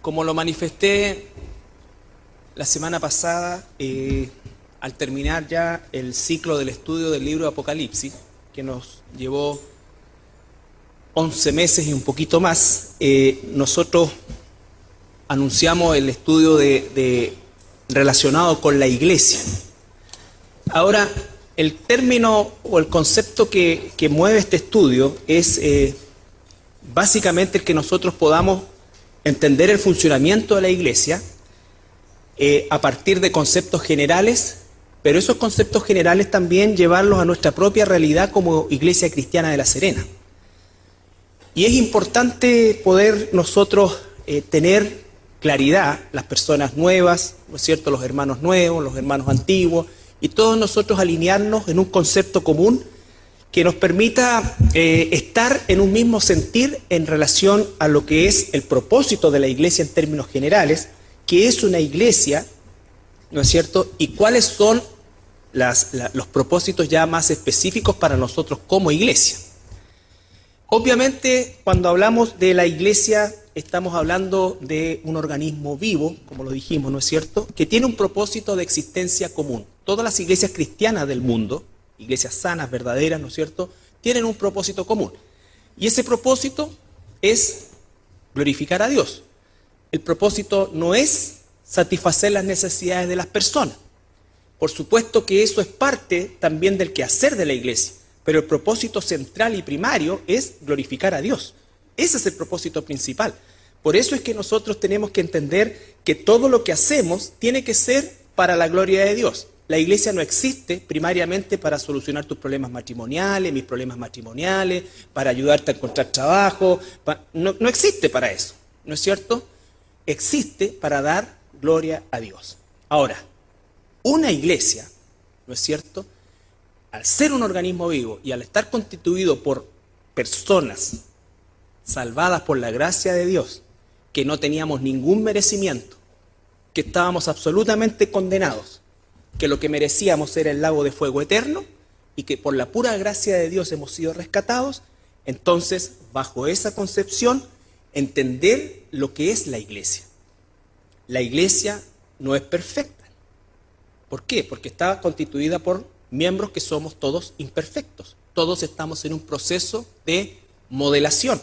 Como lo manifesté la semana pasada, al terminar ya el ciclo del estudio del libro de Apocalipsis, que nos llevó 11 meses y un poquito más, nosotros anunciamos el estudio relacionado con la iglesia. Ahora, el término o el concepto que mueve este estudio es básicamente el que nosotros podamos entender el funcionamiento de la iglesia a partir de conceptos generales, pero esos conceptos generales también llevarlos a nuestra propia realidad como Iglesia Cristiana de La Serena. Y es importante poder nosotros tener claridad, las personas nuevas, ¿no es cierto?, los hermanos nuevos, los hermanos antiguos, y todos nosotros alinearnos en un concepto común que nos permita estar en un mismo sentir en relación a lo que es el propósito de la iglesia en términos generales, que es una iglesia, ¿no es cierto?, y cuáles son los propósitos ya más específicos para nosotros como iglesia. Obviamente, cuando hablamos de la iglesia, estamos hablando de un organismo vivo, como lo dijimos, ¿no es cierto?, que tiene un propósito de existencia común. Todas las iglesias cristianas del mundo, iglesias sanas, verdaderas, ¿no es cierto?, tienen un propósito común. Y ese propósito es glorificar a Dios. El propósito no es satisfacer las necesidades de las personas. Por supuesto que eso es parte también del quehacer de la iglesia, pero el propósito central y primario es glorificar a Dios. Ese es el propósito principal. Por eso es que nosotros tenemos que entender que todo lo que hacemos tiene que ser para la gloria de Dios. La iglesia no existe primariamente para solucionar tus problemas matrimoniales, mis problemas matrimoniales, para ayudarte a encontrar trabajo. No existe para eso, ¿no es cierto? Existe para dar gloria a Dios. Ahora, una iglesia, ¿no es cierto?, al ser un organismo vivo y al estar constituido por personas salvadas por la gracia de Dios, que no teníamos ningún merecimiento, que estábamos absolutamente condenados, que lo que merecíamos era el lago de fuego eterno y que por la pura gracia de Dios hemos sido rescatados, entonces, bajo esa concepción, entender lo que es la iglesia. La iglesia no es perfecta. ¿Por qué? Porque está constituida por miembros que somos todos imperfectos. Todos estamos en un proceso de modelación,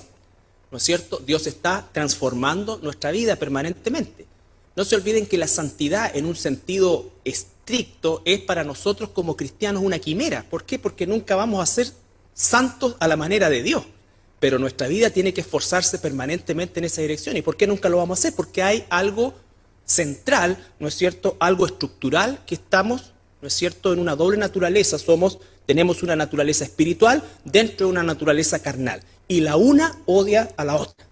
¿no es cierto? Dios está transformando nuestra vida permanentemente. No se olviden que la santidad en un sentido estricto es para nosotros como cristianos una quimera. ¿Por qué? Porque nunca vamos a ser santos a la manera de Dios. Pero nuestra vida tiene que esforzarse permanentemente en esa dirección. ¿Y por qué nunca lo vamos a hacer? Porque hay algo central, ¿no es cierto?, algo estructural que estamos, ¿no es cierto?, en una doble naturaleza. Tenemos una naturaleza espiritual dentro de una naturaleza carnal. Y la una odia a la otra.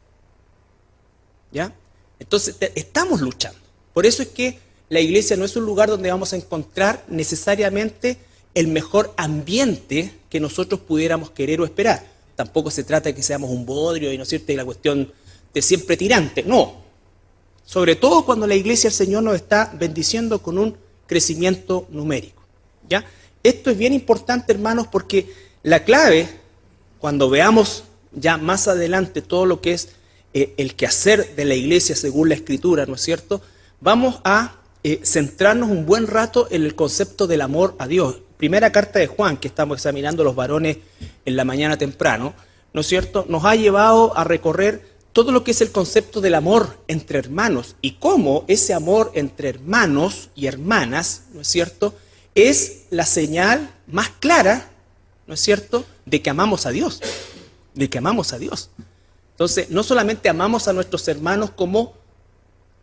¿Ya? Entonces, estamos luchando. Por eso es que la iglesia no es un lugar donde vamos a encontrar necesariamente el mejor ambiente que nosotros pudiéramos querer o esperar. Tampoco se trata de que seamos un bodrio y, ¿no es cierto?, y la cuestión de siempre tirante. No. Sobre todo cuando la iglesia, el Señor nos está bendiciendo con un crecimiento numérico. ¿Ya? Esto es bien importante, hermanos, porque la clave, cuando veamos ya más adelante todo lo que es el quehacer de la iglesia según la Escritura, ¿no es cierto?, vamos a centrarnos un buen rato en el concepto del amor a Dios. Primera carta de Juan, que estamos examinando los varones en la mañana temprano, ¿no es cierto?, nos ha llevado a recorrer todo lo que es el concepto del amor entre hermanos y cómo ese amor entre hermanos y hermanas, ¿no es cierto?, es la señal más clara, ¿no es cierto?, de que amamos a Dios, de que amamos a Dios. Entonces, no solamente amamos a nuestros hermanos como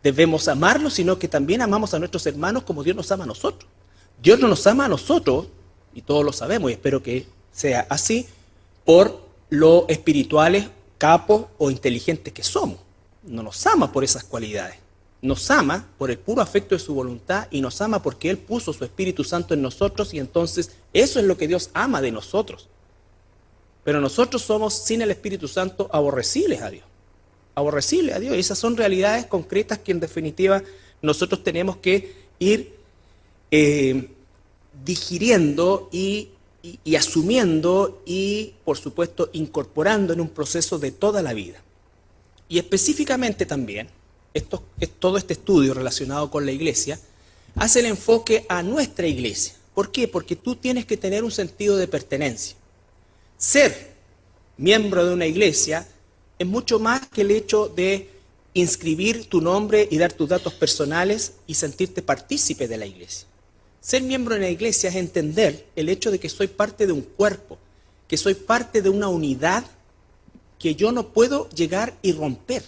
debemos amarlos, sino que también amamos a nuestros hermanos como Dios nos ama a nosotros. Dios no nos ama a nosotros, y todos lo sabemos, y espero que sea así, por lo espirituales, capos o inteligentes que somos. No nos ama por esas cualidades. Nos ama por el puro afecto de su voluntad y nos ama porque Él puso su Espíritu Santo en nosotros y entonces eso es lo que Dios ama de nosotros. Pero nosotros somos, sin el Espíritu Santo, aborrecibles a Dios. Aborrecibles a Dios. Y esas son realidades concretas que en definitiva nosotros tenemos que ir digiriendo y asumiendo y, por supuesto, incorporando en un proceso de toda la vida. Y específicamente también, todo este estudio relacionado con la iglesia, hace el enfoque a nuestra iglesia. ¿Por qué? Porque tú tienes que tener un sentido de pertenencia. Ser miembro de una iglesia es mucho más que el hecho de inscribir tu nombre y dar tus datos personales y sentirte partícipe de la iglesia. Ser miembro de una iglesia es entender el hecho de que soy parte de un cuerpo, que soy parte de una unidad que yo no puedo llegar y romper.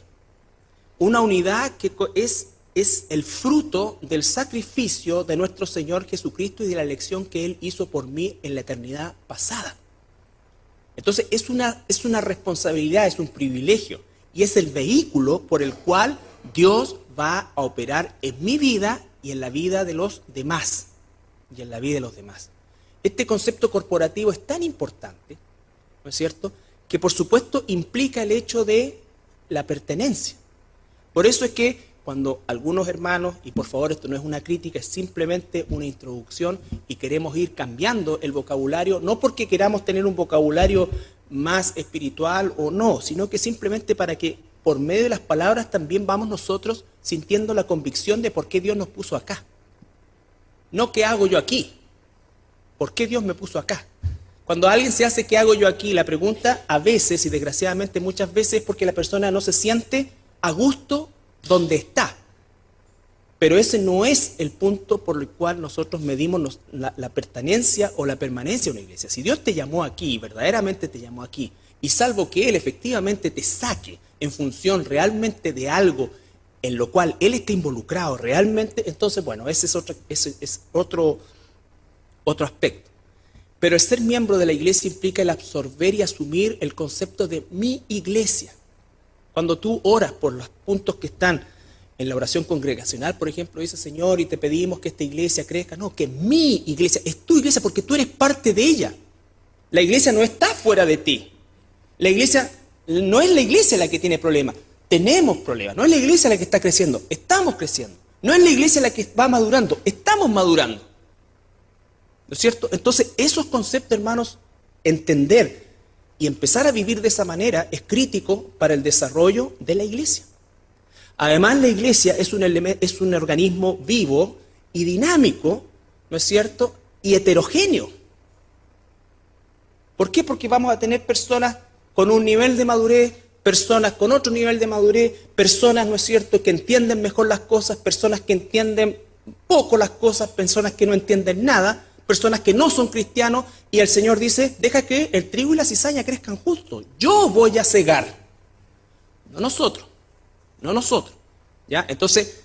Una unidad que es el fruto del sacrificio de nuestro Señor Jesucristo y de la elección que Él hizo por mí en la eternidad pasada. Entonces es una responsabilidad, es un privilegio y es el vehículo por el cual Dios va a operar en mi vida y en la vida de los demás. Este concepto corporativo es tan importante, ¿no es cierto?, que por supuesto implica el hecho de la pertenencia. Por eso es que cuando algunos hermanos, y por favor esto no es una crítica, es simplemente una introducción y queremos ir cambiando el vocabulario, no porque queramos tener un vocabulario más espiritual o no, sino que simplemente para que por medio de las palabras también vamos nosotros sintiendo la convicción de por qué Dios nos puso acá. No qué hago yo aquí, por qué Dios me puso acá. Cuando alguien se hace qué hago yo aquí, la pregunta a veces, y desgraciadamente muchas veces, es porque la persona no se siente a gusto donde está. Pero ese no es el punto por el cual nosotros medimos la pertenencia o la permanencia de una iglesia. Si Dios te llamó aquí, verdaderamente te llamó aquí, y salvo que Él efectivamente te saque en función realmente de algo en lo cual Él está involucrado realmente, entonces bueno, ese es otro aspecto. Pero el ser miembro de la iglesia implica el absorber y asumir el concepto de mi iglesia. Cuando tú oras por los puntos que están en la oración congregacional, por ejemplo, dice Señor, y te pedimos que esta iglesia crezca. No, que mi iglesia, es tu iglesia porque tú eres parte de ella. La iglesia no está fuera de ti. La iglesia, no es la iglesia la que tiene problemas, tenemos problemas. No es la iglesia la que está creciendo, estamos creciendo. No es la iglesia la que va madurando, estamos madurando. ¿No es cierto? Entonces, esos conceptos, hermanos, entender y empezar a vivir de esa manera es crítico para el desarrollo de la iglesia. Además, la iglesia es un organismo vivo y dinámico, ¿no es cierto? Y heterogéneo. ¿Por qué? Porque vamos a tener personas con un nivel de madurez, personas con otro nivel de madurez, personas, ¿no es cierto?, que entienden mejor las cosas, personas que entienden poco las cosas, personas que no entienden nada, personas que no son cristianos, y el Señor dice, deja que el trigo y la cizaña crezcan juntos. Yo voy a cegar. No nosotros. ¿Ya? Entonces,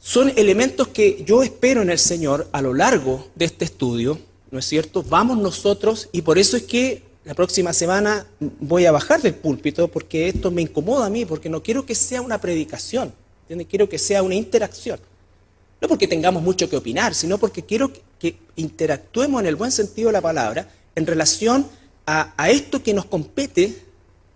son elementos que yo espero en el Señor a lo largo de este estudio, ¿no es cierto? Vamos nosotros, y por eso es que la próxima semana voy a bajar del púlpito, porque esto me incomoda a mí, porque no quiero que sea una predicación, ¿entiendes? Quiero que sea una interacción. No porque tengamos mucho que opinar, sino porque quiero que interactuemos en el buen sentido de la palabra en relación a esto que nos compete,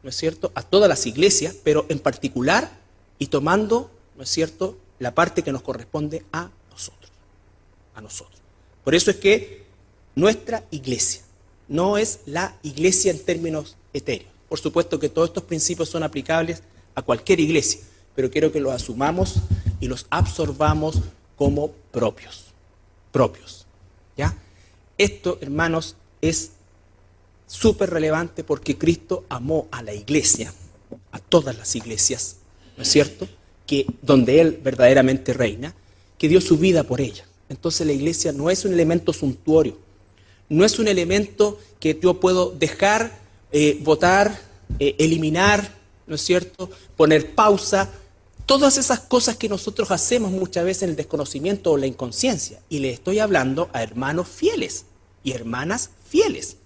¿no es cierto?, a todas las iglesias, pero en particular y tomando, ¿no es cierto?, la parte que nos corresponde a nosotros. Por eso es que nuestra iglesia no es la iglesia en términos etéreos. Por supuesto que todos estos principios son aplicables a cualquier iglesia, pero quiero que los asumamos y los absorbamos como propios. ¿Ya? Esto, hermanos, es súper relevante porque Cristo amó a la iglesia, a todas las iglesias, ¿no es cierto?, que donde Él verdaderamente reina, que dio su vida por ella. Entonces la iglesia no es un elemento suntuorio, no es un elemento que yo puedo dejar, votar, eliminar, ¿no es cierto?, poner pausa, todas esas cosas que nosotros hacemos muchas veces en el desconocimiento o la inconsciencia. Y le estoy hablando a hermanos fieles y hermanas fieles,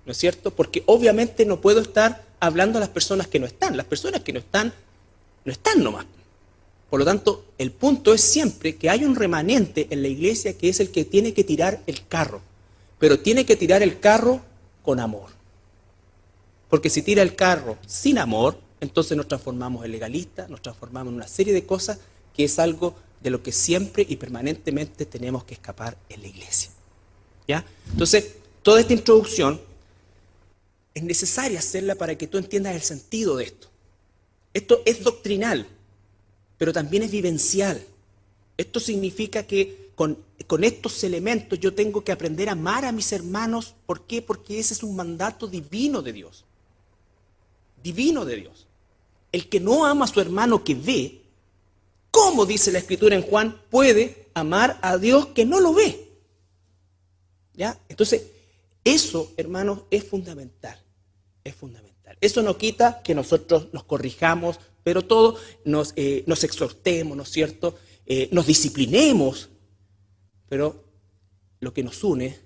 ¿no es cierto? Porque obviamente no puedo estar hablando a las personas que no están. Las personas que no están nomás. Por lo tanto, el punto es siempre que hay un remanente en la iglesia que es el que tiene que tirar el carro. Pero tiene que tirar el carro con amor. Porque si tira el carro sin amor, entonces nos transformamos en legalistas, nos transformamos en una serie de cosas que es algo de lo que siempre y permanentemente tenemos que escapar en la iglesia. ¿Ya? Entonces, toda esta introducción es necesaria hacerla para que tú entiendas el sentido de esto. Esto es doctrinal. pero también es vivencial. Esto significa que con estos elementos yo tengo que aprender a amar a mis hermanos. ¿Por qué? Porque ese es un mandato divino de Dios. Divino de Dios. El que no ama a su hermano que ve, ¿cómo dice la Escritura en Juan? Puede amar a Dios que no lo ve. ¿Ya? Entonces, eso, hermanos, es fundamental. Es fundamental. Eso no quita que nosotros nos corrijamos, pero todos nos exhortemos, ¿no es cierto? Nos disciplinemos, pero lo que nos une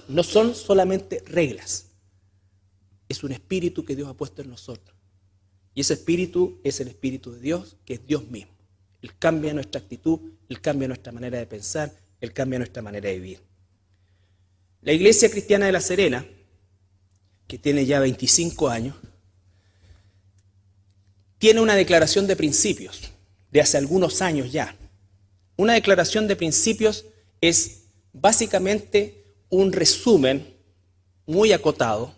no son solamente reglas, es un espíritu que Dios ha puesto en nosotros. Y ese espíritu es el espíritu de Dios, que es Dios mismo. Él cambia nuestra actitud, Él cambia nuestra manera de pensar, Él cambia nuestra manera de vivir. La Iglesia Cristiana de La Serena, que tiene ya 25 años, tiene una declaración de principios de hace algunos años ya. Una declaración de principios es básicamente un resumen muy acotado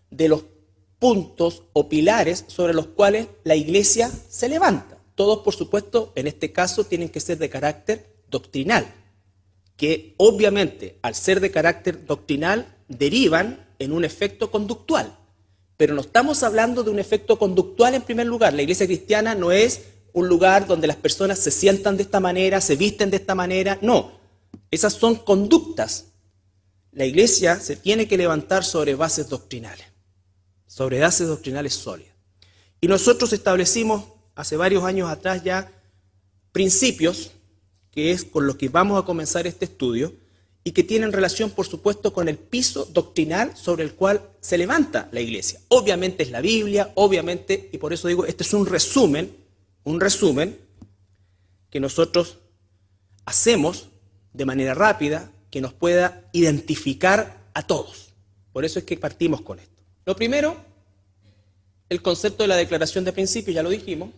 de los puntos o pilares sobre los cuales la Iglesia se levanta. Todos, por supuesto, en este caso tienen que ser de carácter doctrinal, que obviamente al ser de carácter doctrinal derivan en un efecto conductual. Pero no estamos hablando de un efecto conductual en primer lugar. La Iglesia cristiana no es un lugar donde las personas se sientan de esta manera, se visten de esta manera. No, esas son conductas. La Iglesia se tiene que levantar sobre bases doctrinales sólidas. Y nosotros establecimos hace varios años atrás ya principios, que es con los que vamos a comenzar este estudio, y que tienen relación, por supuesto, con el piso doctrinal sobre el cual se levanta la Iglesia. Obviamente es la Biblia, obviamente, y por eso digo, este es un resumen que nosotros hacemos de manera rápida, que nos pueda identificar a todos. Por eso es que partimos con esto. Lo primero, el concepto de la declaración de principios, ya lo dijimos.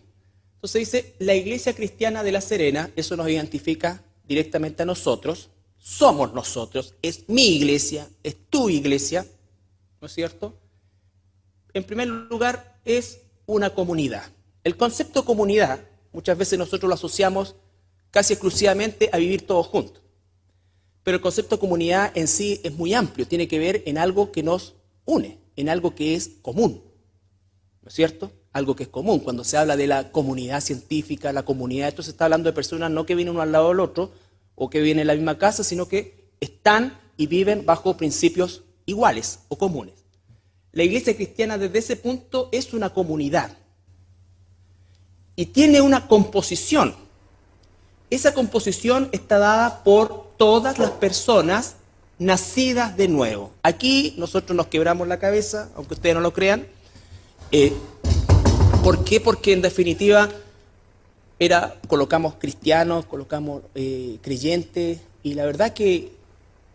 Entonces dice, la Iglesia Cristiana de La Serena, eso nos identifica directamente a nosotros, somos nosotros, es mi iglesia, es tu iglesia, ¿no es cierto? En primer lugar, es una comunidad. El concepto comunidad, muchas veces nosotros lo asociamos casi exclusivamente a vivir todos juntos. Pero el concepto comunidad en sí es muy amplio, tiene que ver en algo que nos une, en algo que es común, ¿no es cierto? Algo que es común. Cuando se habla de la comunidad científica, la comunidad, esto se está hablando de personas no que vienen uno al lado del otro, o que viven en la misma casa, sino que están y viven bajo principios iguales o comunes. La Iglesia cristiana desde ese punto es una comunidad y tiene una composición. Esa composición está dada por todas las personas nacidas de nuevo. Aquí nosotros nos quebramos la cabeza, aunque ustedes no lo crean. ¿Por qué? Porque en definitiva colocamos cristianos, colocamos creyentes, y la verdad que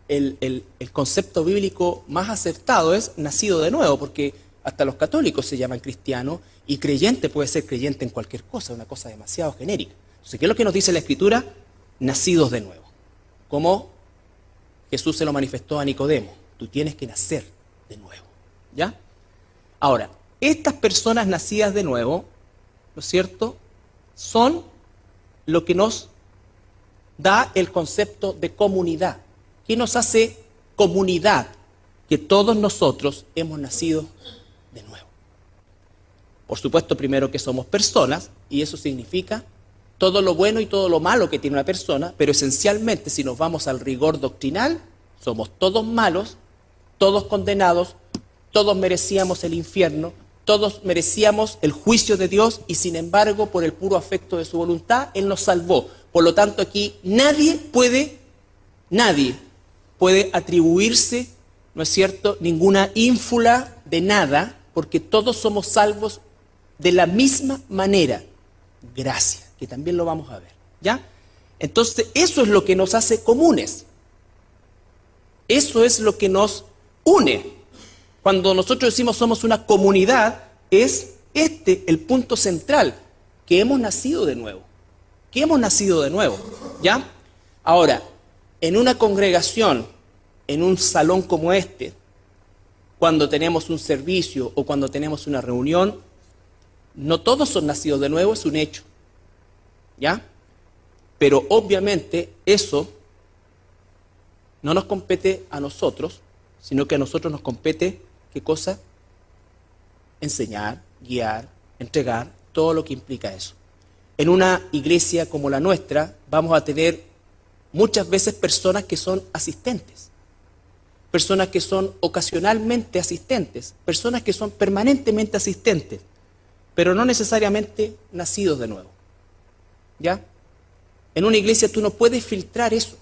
el concepto bíblico más acertado es nacido de nuevo, porque hasta los católicos se llaman cristianos, y creyente puede ser creyente en cualquier cosa, una cosa demasiado genérica. Entonces, ¿qué es lo que nos dice la Escritura? Nacidos de nuevo. Como Jesús se lo manifestó a Nicodemo, tú tienes que nacer de nuevo. ¿Ya? Ahora, estas personas nacidas de nuevo, ¿no es cierto?, son lo que nos da el concepto de comunidad. ¿Qué nos hace comunidad? Que todos nosotros hemos nacido de nuevo. Por supuesto, primero que somos personas, y eso significa todo lo bueno y todo lo malo que tiene una persona, pero esencialmente, si nos vamos al rigor doctrinal, somos todos malos, todos condenados, todos merecíamos el infierno, todos merecíamos el juicio de Dios, y sin embargo, por el puro afecto de su voluntad, Él nos salvó. Por lo tanto, aquí nadie puede atribuirse, ¿no es cierto?, ninguna ínfula de nada, porque todos somos salvos de la misma manera. Gracia, que también lo vamos a ver, ¿ya? Entonces, eso es lo que nos hace comunes. Eso es lo que nos une. Cuando nosotros decimos somos una comunidad, es el punto central, que hemos nacido de nuevo. Que hemos nacido de nuevo, ¿ya? Ahora, en una congregación, en un salón como este, cuando tenemos un servicio o cuando tenemos una reunión, No todos son nacidos de nuevo, es un hecho. ¿Ya? Pero obviamente eso no nos compete a nosotros, sino que a nosotros nos compete, ¿qué cosa? Enseñar, guiar, entregar, todo lo que implica eso. En una iglesia como la nuestra vamos a tener muchas veces personas que son asistentes, personas que son ocasionalmente asistentes, personas que son permanentemente asistentes, pero no necesariamente nacidos de nuevo. ¿Ya? En una iglesia tú no puedes filtrar eso.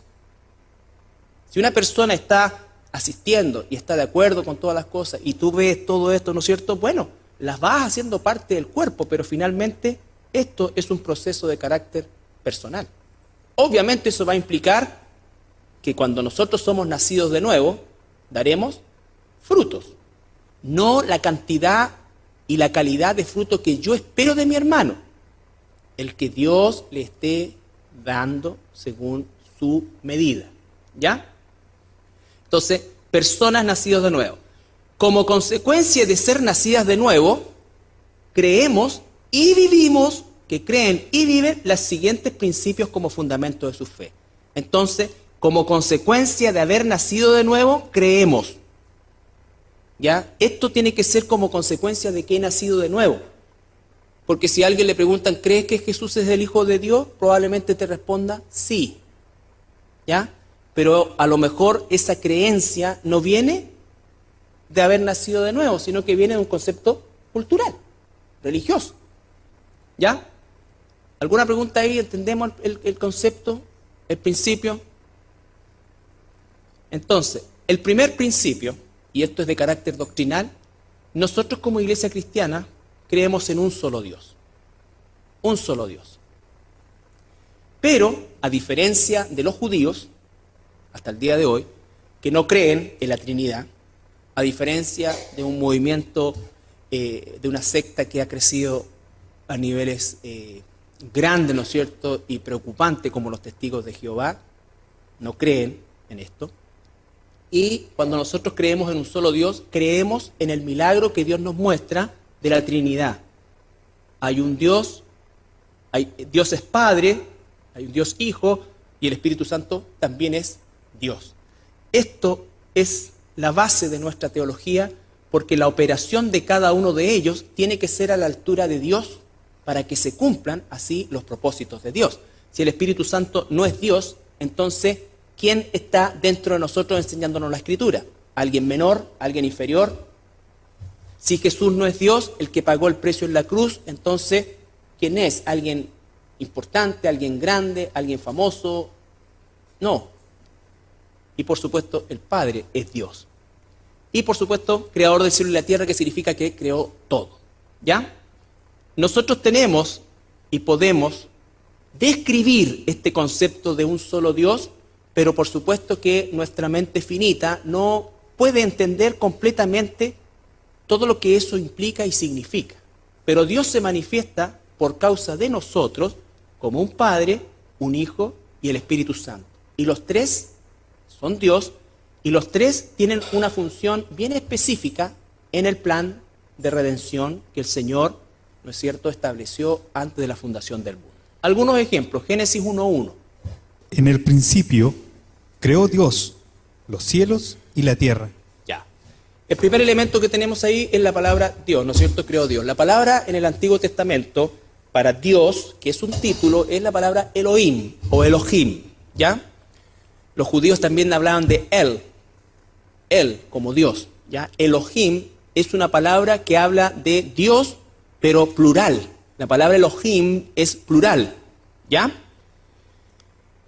Si una persona está asistiendo y está de acuerdo con todas las cosas y tú ves todo esto, ¿no es cierto? Bueno, las vas haciendo parte del cuerpo, pero finalmente esto es un proceso de carácter personal. Obviamente eso va a implicar que cuando nosotros somos nacidos de nuevo, daremos frutos. No la cantidad y la calidad de fruto que yo espero de mi hermano, el que Dios le esté dando según su medida. ¿Ya? Entonces, personas nacidas de nuevo. Como consecuencia de ser nacidas de nuevo, creemos y vivimos, que creen y viven los siguientes principios como fundamento de su fe. Entonces, como consecuencia de haber nacido de nuevo, creemos. ¿Ya? Esto tiene que ser como consecuencia de que he nacido de nuevo. Porque si a alguien le preguntan, ¿crees que Jesús es el Hijo de Dios? Probablemente te responda, sí. ¿Ya? Pero a lo mejor esa creencia no viene de haber nacido de nuevo, sino que viene de un concepto cultural, religioso. ¿Ya? ¿Alguna pregunta ahí? ¿Entendemos el concepto, el principio? Entonces, el primer principio, y esto es de carácter doctrinal, nosotros como iglesia cristiana creemos en un solo Dios. Un solo Dios. Pero, a diferencia de los judíos, hasta el día de hoy, que no creen en la Trinidad, a diferencia de un movimiento, de una secta que ha crecido a niveles grandes, ¿no es cierto?, y preocupantes como los testigos de Jehová, no creen en esto. Y cuando nosotros creemos en un solo Dios, creemos en el milagro que Dios nos muestra de la Trinidad. Hay un Dios, Dios es Padre, hay un Dios Hijo, y el Espíritu Santo también es Dios. Esto es la base de nuestra teología, porque la operación de cada uno de ellos tiene que ser a la altura de Dios para que se cumplan así los propósitos de Dios. Si el Espíritu Santo no es Dios, entonces, ¿quién está dentro de nosotros enseñándonos la Escritura? ¿Alguien menor? ¿Alguien inferior? Si Jesús no es Dios, el que pagó el precio en la cruz, entonces, ¿quién es? ¿Alguien importante? ¿Alguien grande? ¿Alguien famoso? No. Y por supuesto, el Padre es Dios. Y por supuesto, creador del cielo y la tierra, que significa que creó todo. ¿Ya? Nosotros tenemos y podemos describir este concepto de un solo Dios, pero por supuesto que nuestra mente finita no puede entender completamente todo lo que eso implica y significa. Pero Dios se manifiesta por causa de nosotros como un Padre, un Hijo y el Espíritu Santo. Y los tres son Dios, y los tres tienen una función bien específica en el plan de redención que el Señor, ¿no es cierto?, estableció antes de la fundación del mundo. Algunos ejemplos, Génesis 1:1. En el principio creó Dios los cielos y la tierra. Ya. El primer elemento que tenemos ahí es la palabra Dios, ¿no es cierto?, creó Dios. La palabra en el Antiguo Testamento para Dios, que es un título, es la palabra Elohim o Elohim, ¿ya? Los judíos también hablaban de Él como Dios, ¿ya? Elohim es una palabra que habla de Dios, pero plural. La palabra Elohim es plural, ¿ya?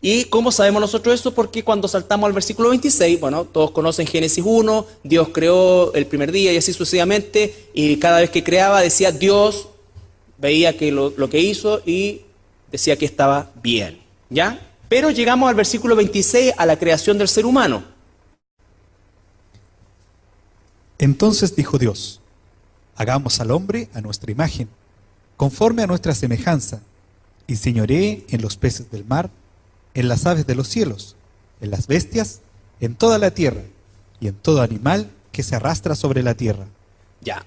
¿Y cómo sabemos nosotros eso? Porque cuando saltamos al versículo 26, bueno, todos conocen Génesis 1, Dios creó el primer día y así sucesivamente, y cada vez que creaba decía Dios, veía que lo que hizo y decía que estaba bien, ¿ya? Pero llegamos al versículo 26, a la creación del ser humano. Entonces dijo Dios, hagamos al hombre a nuestra imagen, conforme a nuestra semejanza, y señoree en los peces del mar, en las aves de los cielos, en las bestias, en toda la tierra, y en todo animal que se arrastra sobre la tierra. Ya.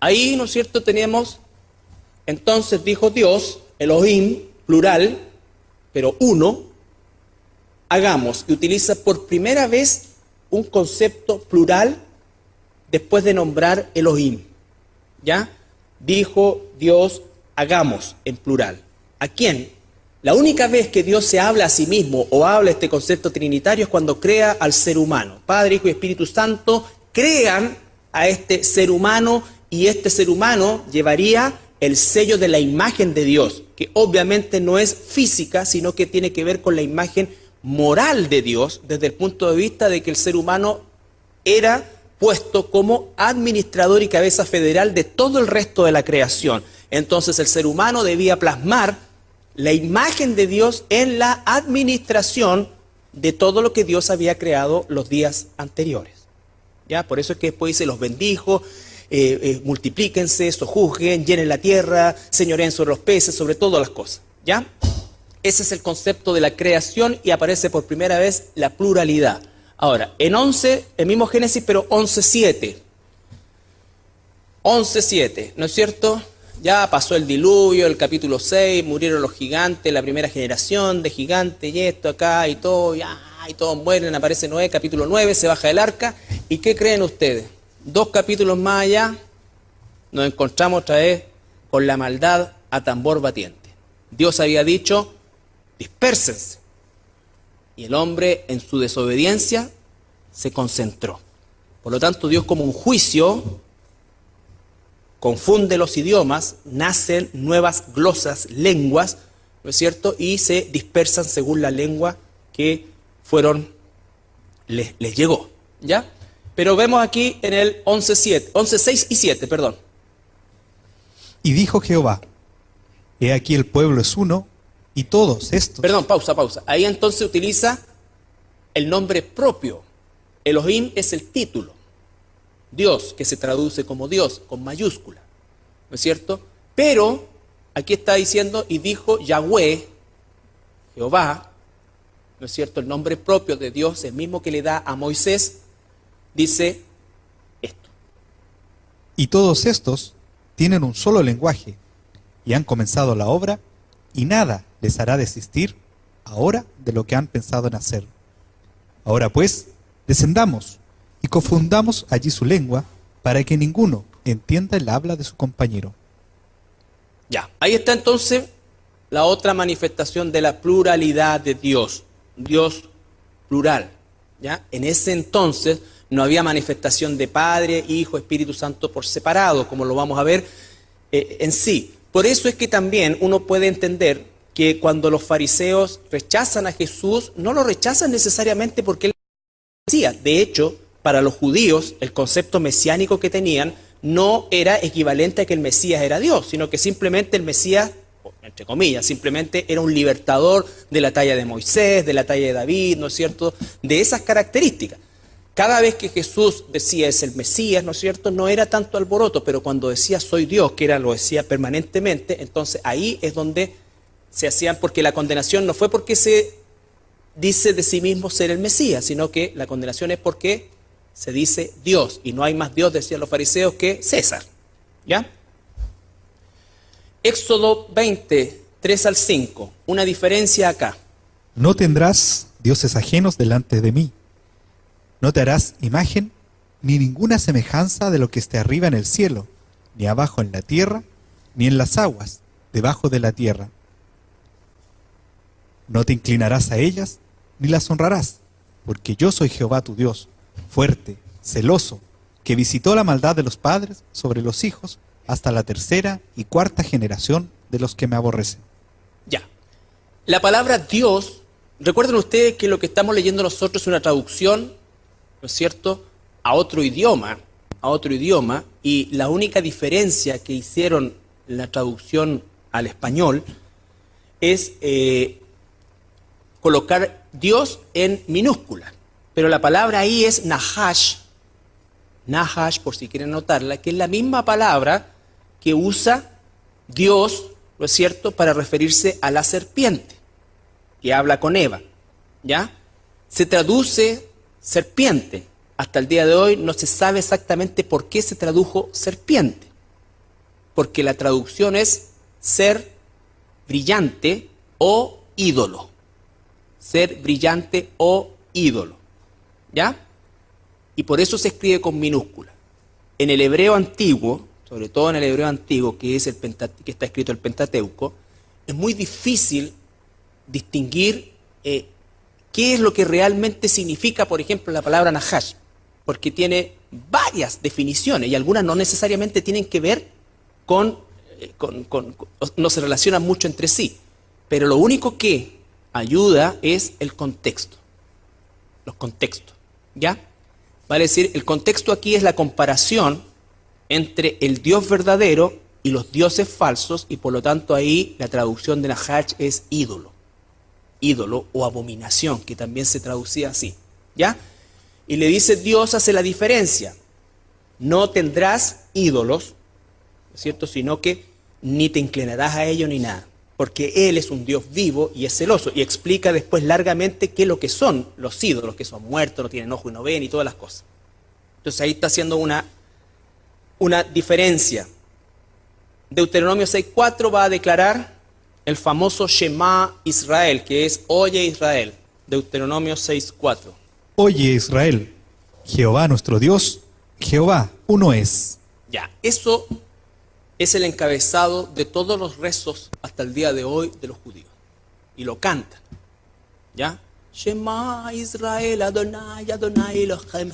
Ahí, ¿no es cierto?, tenemos Entonces dijo Dios, Elohim, plural, pero uno, hagamos, y utiliza por primera vez un concepto plural después de nombrar Elohim. ¿Ya? Dijo Dios, hagamos, en plural. ¿A quién? La única vez que Dios se habla a sí mismo o habla este concepto trinitario es cuando crea al ser humano. Padre, Hijo y Espíritu Santo crean a este ser humano y este ser humano llevaría el sello de la imagen de Dios, que obviamente no es física, sino que tiene que ver con la imagen moral de Dios, desde el punto de vista de que el ser humano era puesto como administrador y cabeza federal de todo el resto de la creación. Entonces el ser humano debía plasmar la imagen de Dios en la administración de todo lo que Dios había creado los días anteriores. ¿Ya? Por eso es que después dice, los bendijo, multiplíquense, sojuzguen, llenen la tierra, señoreen sobre los peces, sobre todas las cosas. ¿Ya? Ese es el concepto de la creación y aparece por primera vez la pluralidad. Ahora, en 11, el mismo Génesis, pero 11:7. 11:7, ¿no es cierto? Ya pasó el diluvio, el capítulo 6, murieron los gigantes, la primera generación de gigantes, y esto acá y todo, ya, y todos mueren, aparece Noé, capítulo 9, se baja el arca. ¿Y qué creen ustedes? 2 capítulos más allá, nos encontramos otra vez con la maldad a tambor batiente. Dios había dicho, dispérsense. Y el hombre, en su desobediencia, se concentró. Por lo tanto, Dios, como un juicio, confunde los idiomas, nacen nuevas glosas, lenguas, ¿no es cierto? Y se dispersan según la lengua que les llegó, ¿ya? Pero vemos aquí en el 11:6 y 7, perdón. Y dijo Jehová, he aquí el pueblo es uno, y todos estos... Perdón, pausa. Ahí entonces utiliza el nombre propio. Elohim es el título. Dios, que se traduce como Dios, con mayúscula, ¿no es cierto? Pero aquí está diciendo, y dijo Yahweh, Jehová, ¿no es cierto? El nombre propio de Dios, el mismo que le da a Moisés, dice esto. Y todos estos tienen un solo lenguaje, y han comenzado la obra, y nada les hará desistir ahora de lo que han pensado en hacer. Ahora pues, descendamos, y confundamos allí su lengua, para que ninguno entienda el habla de su compañero. Ya, ahí está entonces la otra manifestación de la pluralidad de Dios. Dios plural, ¿ya? En ese entonces no había manifestación de Padre, Hijo, Espíritu Santo por separado, como lo vamos a ver en sí. Por eso es que también uno puede entender que cuando los fariseos rechazan a Jesús, no lo rechazan necesariamente porque él es Mesías. De hecho, para los judíos, el concepto mesiánico que tenían no era equivalente a que el Mesías era Dios, sino que simplemente el Mesías, entre comillas, simplemente era un libertador de la talla de Moisés, de la talla de David, ¿no es cierto?, de esas características. Cada vez que Jesús decía es el Mesías, ¿no es cierto?, no era tanto alboroto, pero cuando decía soy Dios, que lo decía permanentemente, entonces ahí es donde se hacían, porque la condenación no fue porque se dice de sí mismo ser el Mesías, sino que la condenación es porque se dice Dios, y no hay más Dios, decían los fariseos, que César. ¿Ya? Éxodo 20, 3 al 5, una diferencia acá. No tendrás dioses ajenos delante de mí. No te harás imagen ni ninguna semejanza de lo que esté arriba en el cielo, ni abajo en la tierra, ni en las aguas, debajo de la tierra. No te inclinarás a ellas, ni las honrarás, porque yo soy Jehová tu Dios, fuerte, celoso, que visitó la maldad de los padres sobre los hijos hasta la 3ª y 4ª generación de los que me aborrecen. Ya. La palabra Dios, recuerden ustedes que lo que estamos leyendo nosotros es una traducción, ¿no es cierto?, a otro idioma, y la única diferencia que hicieron la traducción al español es colocar Dios en minúscula. Pero la palabra ahí es Nahash, por si quieren notarla, que es la misma palabra que usa Dios, ¿no es cierto?, para referirse a la serpiente, que habla con Eva, ¿ya? Se traduce serpiente. Hasta el día de hoy no se sabe exactamente por qué se tradujo serpiente, porque la traducción es ser brillante o ídolo. Ser brillante o ídolo. ¿Ya? Y por eso se escribe con minúscula. En el hebreo antiguo, sobre todo en el hebreo antiguo, que es que está escrito el Pentateuco, es muy difícil distinguir qué es lo que realmente significa, por ejemplo, la palabra Nahash, porque tiene varias definiciones y algunas no necesariamente tienen que ver no se relacionan mucho entre sí, pero lo único que ayuda es el contexto, los contextos, ¿ya? Vale decir, el contexto aquí es la comparación entre el Dios verdadero y los dioses falsos, y por lo tanto ahí la traducción de Nahash es ídolo o abominación, que también se traducía así, ¿ya? Y le dice, Dios hace la diferencia, no tendrás ídolos, ¿no es cierto?, sino que ni te inclinarás a ellos ni nada, porque Él es un Dios vivo y es celoso, y explica después largamente qué es lo que son los ídolos, que son muertos, no tienen ojo y no ven y todas las cosas. Entonces ahí está haciendo una diferencia. Deuteronomio 6:4 va a declarar el famoso Shema Israel, que es Oye Israel. Deuteronomio 6:4. Oye Israel, Jehová nuestro Dios, Jehová uno es. Ya, eso es el encabezado de todos los rezos hasta el día de hoy de los judíos. Y lo cantan. ¿Ya? Shema Israel, Adonai, Adonai Elohim.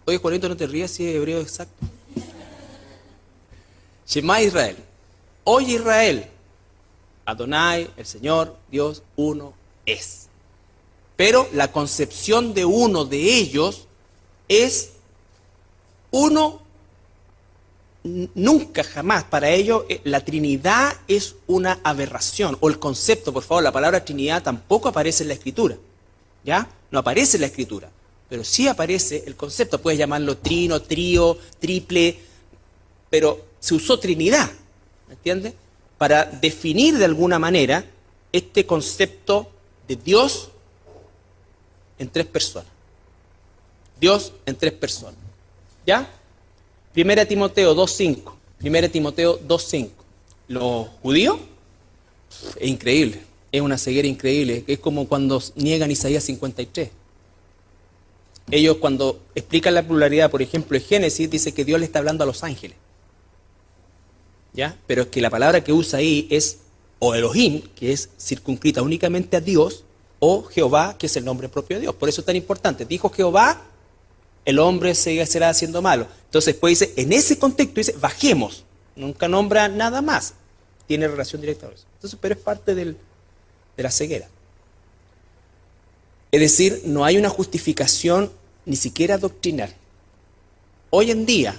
Oye, Juanito, no te rías si es hebreo exacto. Shema Israel. Oye Israel, Adonai, el Señor, Dios, uno es. Pero la concepción de uno de ellos es uno, nunca jamás. Para ellos la Trinidad es una aberración. O el concepto, por favor, la palabra Trinidad tampoco aparece en la Escritura. ¿Ya? No aparece en la Escritura. Pero sí aparece el concepto. Puedes llamarlo trino, trío, triple, pero se usó Trinidad. ¿Me entiendes? Para definir de alguna manera este concepto de Dios en tres personas. Dios en tres personas. ¿Ya? 1 Timoteo 2:5. 1 Timoteo 2:5. Los judíos, es increíble. Es una ceguera increíble. Es como cuando niegan Isaías 53. Ellos cuando explican la pluralidad, por ejemplo, en Génesis, dice que Dios le está hablando a los ángeles. ¿Ya? Pero es que la palabra que usa ahí es o Elohim, que es circunscrita únicamente a Dios, o Jehová, que es el nombre propio de Dios. Por eso es tan importante. Dijo Jehová, el hombre será haciendo malo. Entonces después dice, en ese contexto dice, bajemos. Nunca nombra nada más. Tiene relación directa con eso. Entonces, pero es parte de la ceguera. Es decir, no hay una justificación ni siquiera doctrinal. Hoy en día,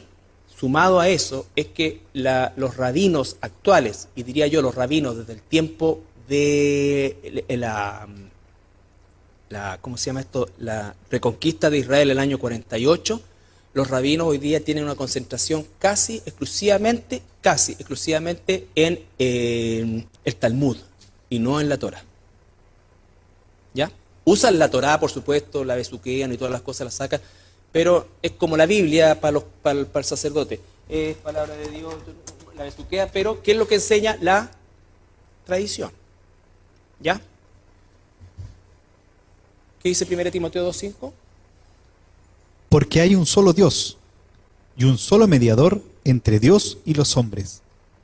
sumado a eso, es que los rabinos actuales, y diría yo los rabinos desde el tiempo de ¿cómo se llama esto? La reconquista de Israel el año 48, los rabinos hoy día tienen una concentración casi exclusivamente en el Talmud y no en la Torah. ¿Ya? Usan la Torah, por supuesto, la besuquean y todas las cosas las sacan, pero es como la Biblia para el sacerdote. Es palabra de Dios, la besuquea, pero ¿qué es lo que enseña? La tradición. ¿Ya? ¿Qué dice 1 Timoteo 2:5? Porque hay un solo Dios y un solo mediador entre Dios y los hombres,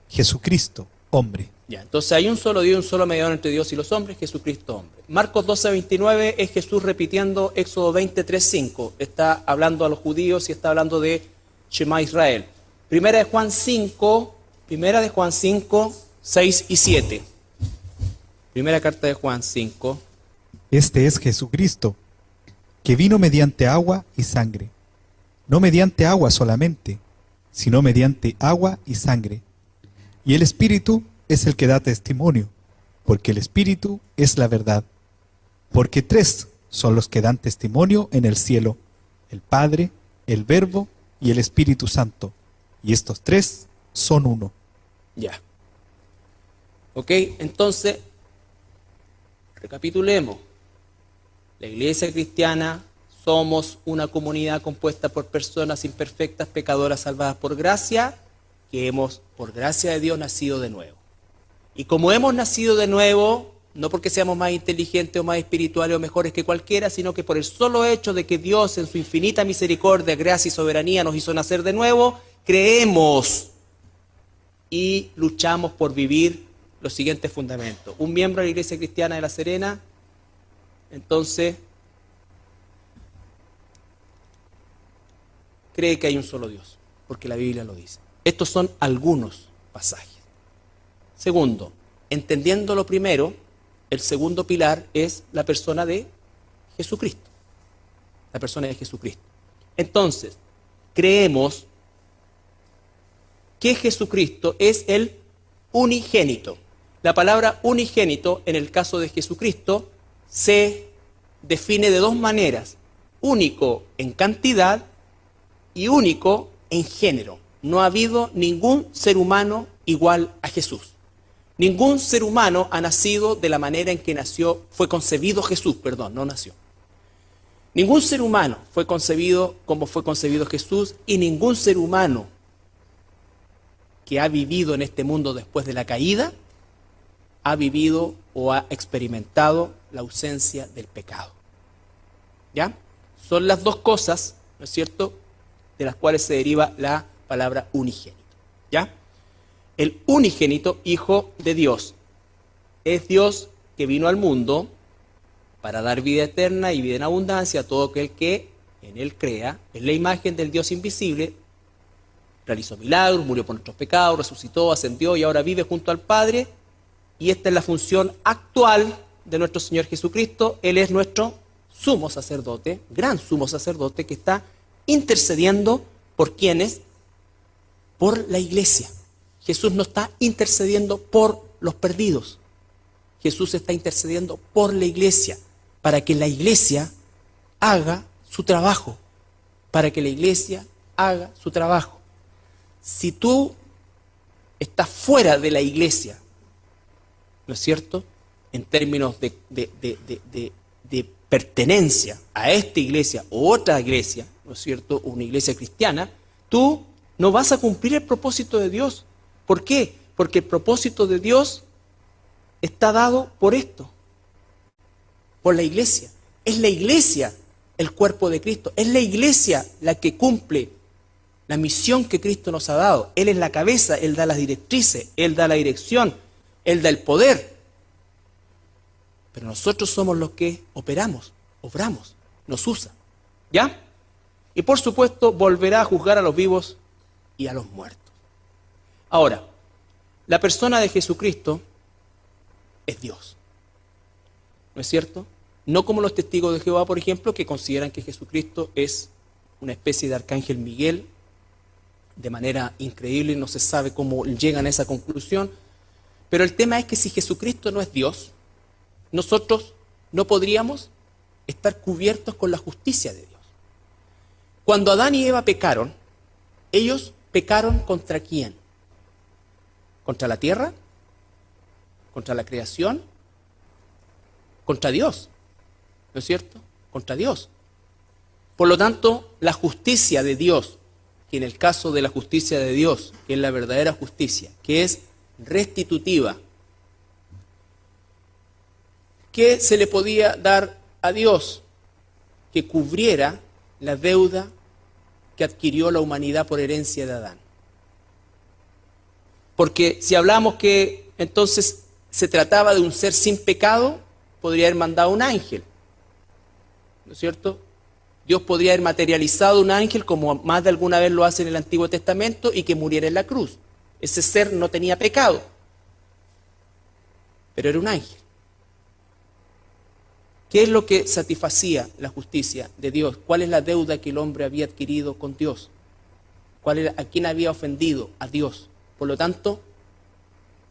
Jesucristo, hombre. Ya, entonces hay un solo Dios y un solo mediador entre Dios y los hombres, Jesucristo, hombre. Marcos 12:29 es Jesús repitiendo Éxodo 23:5. Está hablando a los judíos y está hablando de Shema Israel. Primera de Juan 5, 6 y 7. Primera carta de Juan 5. Este es Jesucristo, que vino mediante agua y sangre, no mediante agua solamente, sino mediante agua y sangre. Y el Espíritu es el que da testimonio, porque el Espíritu es la verdad. Porque tres son los que dan testimonio en el cielo, el Padre, el Verbo y el Espíritu Santo. Y estos tres son uno. Ya. Ok, entonces, recapitulemos. La iglesia cristiana somos una comunidad compuesta por personas imperfectas, pecadoras salvadas por gracia, que hemos, por gracia de Dios, nacido de nuevo. Y como hemos nacido de nuevo, no porque seamos más inteligentes o más espirituales o mejores que cualquiera, sino que por el solo hecho de que Dios en su infinita misericordia, gracia y soberanía nos hizo nacer de nuevo, creemos y luchamos por vivir los siguientes fundamentos. Un miembro de la Iglesia Cristiana de La Serena, entonces, cree que hay un solo Dios, porque la Biblia lo dice. Estos son algunos pasajes. Segundo, entendiendo lo primero, el segundo pilar es la persona de Jesucristo. La persona de Jesucristo. Entonces, creemos que Jesucristo es el unigénito. La palabra unigénito, en el caso de Jesucristo, se define de dos maneras: único en cantidad y único en género. No ha habido ningún ser humano igual a Jesús. Ningún ser humano ha nacido de la manera en que nació, fue concebido Jesús, no nació. Ningún ser humano fue concebido como fue concebido Jesús, y ningún ser humano que ha vivido en este mundo después de la caída ha vivido o ha experimentado la ausencia del pecado. ¿Ya? Son las dos cosas, ¿no es cierto?, de las cuales se deriva la palabra unigénito. ¿Ya? El unigénito, Hijo de Dios, es Dios que vino al mundo para dar vida eterna y vida en abundancia a todo aquel que en Él crea. Es la imagen del Dios invisible. Realizó milagros, murió por nuestros pecados, resucitó, ascendió y ahora vive junto al Padre. Y esta es la función actual de nuestro Señor Jesucristo. Él es nuestro sumo sacerdote, gran sumo sacerdote, que está intercediendo por quienes, por la iglesia. Jesús no está intercediendo por los perdidos. Jesús está intercediendo por la iglesia, para que la iglesia haga su trabajo. Para que la iglesia haga su trabajo. Si tú estás fuera de la iglesia, ¿no es cierto?, en términos de pertenencia a esta iglesia o otra iglesia, ¿no es cierto?, una iglesia cristiana, tú no vas a cumplir el propósito de Dios. ¿Por qué? Porque el propósito de Dios está dado por esto, por la iglesia. Es la iglesia el cuerpo de Cristo. Es la iglesia la que cumple la misión que Cristo nos ha dado. Él es la cabeza, Él da las directrices, Él da la dirección, Él da el poder. Pero nosotros somos los que operamos, obramos, nos usa. ¿Ya? Y por supuesto volverá a juzgar a los vivos y a los muertos. Ahora, la persona de Jesucristo es Dios. ¿No es cierto? No como los testigos de Jehová, por ejemplo, que consideran que Jesucristo es una especie de arcángel Miguel, de manera increíble, no se sabe cómo llegan a esa conclusión. Pero el tema es que si Jesucristo no es Dios, nosotros no podríamos estar cubiertos con la justicia de Dios. Cuando Adán y Eva pecaron, ellos pecaron ¿contra quién? ¿Contra la tierra? ¿Contra la creación? Contra Dios, ¿no es cierto? Contra Dios. Por lo tanto, la justicia de Dios, que en el caso de la justicia de Dios, que es la verdadera justicia, que es restitutiva, ¿qué se le podía dar a Dios? Que cubriera la deuda que adquirió la humanidad por herencia de Adán. Porque si hablamos que entonces se trataba de un ser sin pecado, podría haber mandado un ángel, ¿no es cierto? Dios podría haber materializado un ángel, como más de alguna vez lo hace en el Antiguo Testamento, y que muriera en la cruz. Ese ser no tenía pecado, pero era un ángel. ¿Qué es lo que satisfacía la justicia de Dios? ¿Cuál es la deuda que el hombre había adquirido con Dios? ¿A quién había ofendido? A Dios. Por lo tanto,